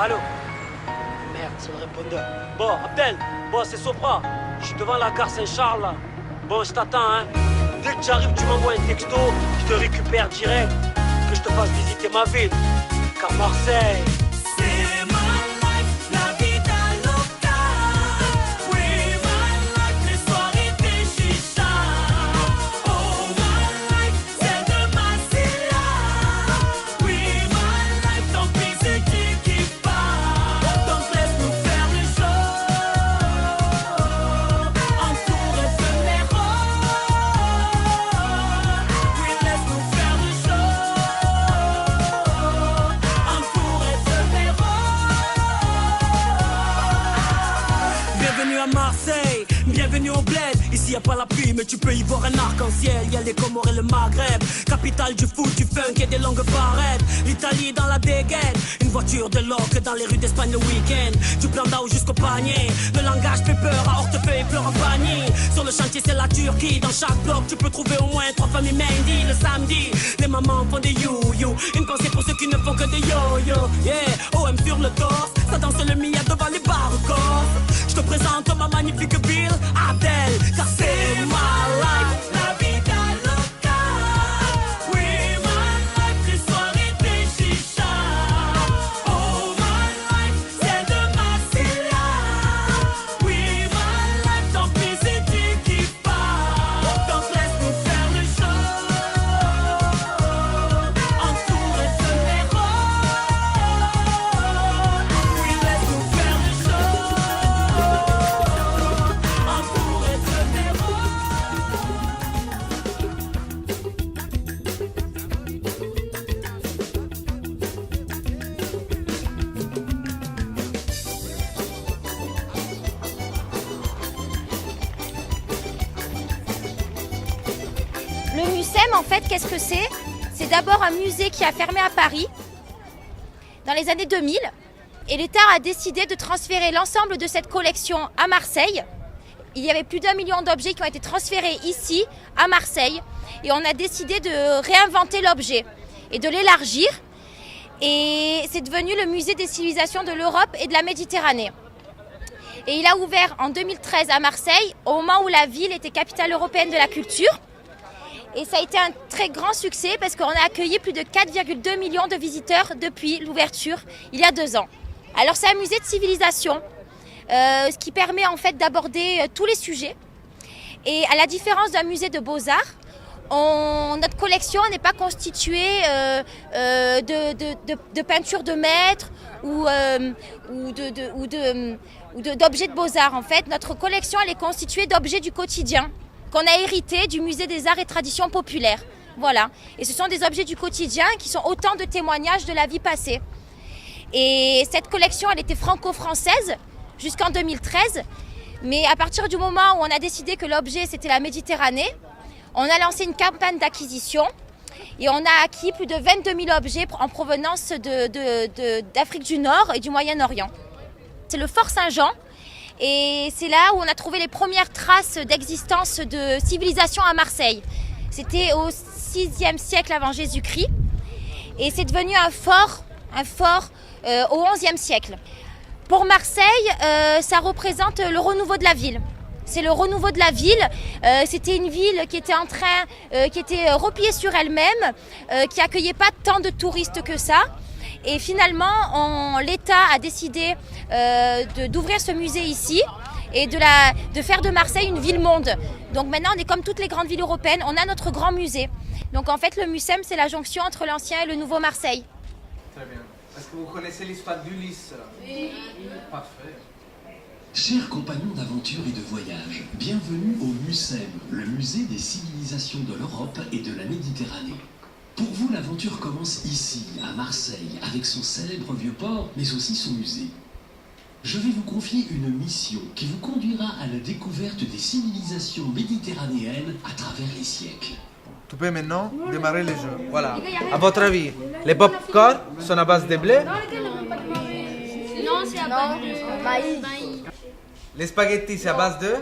Allô? Merde, c'est le répondeur. Bon, Abdel, bon, c'est Sopra. Je suis devant la gare Saint-Charles, là. Bon, je t'attends, hein. Dès que j'arrive, tu m'envoies un texto, je te récupère direct. Que je te fasse visiter ma ville. Car Marseille... Marseille, bienvenue au bled. Ici y a pas la pluie mais tu peux y voir un arc-en-ciel. Y'a les Comores et le Maghreb, capitale du foot, du funk et des longues barrettes. L'Italie dans la dégaine, une voiture de loc dans les rues d'Espagne le week-end. Du plan d'Ao jusqu'au panier, le langage fait peur à Hortefeux pleure en panier. Sur le chantier c'est la Turquie, dans chaque bloc tu peux trouver au moins 3 familles Mendy. Le samedi, les mamans font des you-you. Une pensée pour ceux qui ne font que des yo-yo. Yeah, OM sur le torse, ça danse le Mia devant les barres. Je te présente ma magnifique ville, Abdel, car c'est ma life. La vida loca, oui, my life, les soirées des chichas. Oh, my life, c'est de Marseilla. Oui, my life, tant pis c'est tu qui pars. Donc laisse-nous faire le show, entouré de méros. Oui, laisse-nous faire le show. Le MUSEM, en fait, qu'est-ce que c'est? C'est d'abord un musée qui a fermé à Paris dans les années 2000. Et l'État a décidé de transférer l'ensemble de cette collection à Marseille. Il y avait plus d'1 million d'objets qui ont été transférés ici, à Marseille. Et on a décidé de réinventer l'objet et de l'élargir. Et c'est devenu le musée des civilisations de l'Europe et de la Méditerranée. Et il a ouvert en 2013 à Marseille, au moment où la ville était capitale européenne de la culture. Et ça a été un très grand succès parce qu'on a accueilli plus de 4,2 millions de visiteurs depuis l'ouverture, il y a 2 ans. Alors c'est un musée de civilisation, ce qui permet en fait d'aborder tous les sujets. Et à la différence d'un musée de beaux-arts, notre collection n'est pas constituée de peintures de maîtres ou d'objets de beaux-arts. En fait, notre collection elle est constituée d'objets du quotidien qu'on a hérité du musée des arts et traditions populaires. Voilà. Et ce sont des objets du quotidien qui sont autant de témoignages de la vie passée. Et cette collection, elle était franco-française jusqu'en 2013. Mais à partir du moment où on a décidé que l'objet, c'était la Méditerranée, on a lancé une campagne d'acquisition et on a acquis plus de 22 000 objets en provenance d'Afrique du Nord et du Moyen-Orient. C'est le Fort Saint-Jean. Et c'est là où on a trouvé les premières traces d'existence de civilisation à Marseille. C'était au 6e siècle avant Jésus-Christ. Et c'est devenu un fort au 11e siècle. Pour Marseille, ça représente le renouveau de la ville. C'est le renouveau de la ville. C'était une ville qui était qui était repliée sur elle-même, qui accueillait pas tant de touristes que ça. Et finalement, l'État a décidé d'ouvrir ce musée ici et de faire de Marseille une ville-monde. Donc maintenant, on est comme toutes les grandes villes européennes, on a notre grand musée. Donc en fait, le MUSEM, c'est la jonction entre l'ancien et le nouveau Marseille. Très bien. Est-ce que vous connaissez l'histoire d'Ulysse? Oui. Parfait. Chers compagnons d'aventure et de voyage, bienvenue au MUSEM, le musée des civilisations de l'Europe et de la Méditerranée. Pour vous, l'aventure commence ici, à Marseille, avec son célèbre vieux port, mais aussi son musée. Je vais vous confier une mission qui vous conduira à la découverte des civilisations méditerranéennes à travers les siècles. Tu peux maintenant démarrer le jeu. Voilà. À votre avis, les pop-corn sont à base de blé? Non, c'est à base de maïs. Les spaghettis, c'est à base de?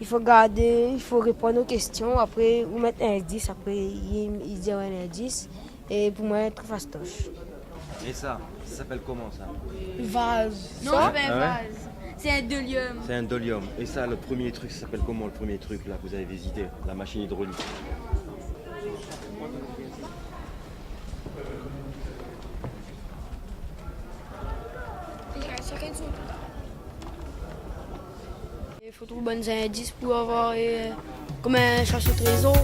Il faut garder, il faut répondre aux questions, après vous mettre un indice, après il dit un indice, et pour moi, être fastoche. Et ça s'appelle comment ça? Vase. Non, Ça, c'est pas un vase. C'est un dolium. C'est un dolium. Et ça, le premier truc, ça s'appelle comment le premier truc là que vous avez visité? La machine hydraulique. il faut trouver des indices pour avoir comme un chasse au trésor.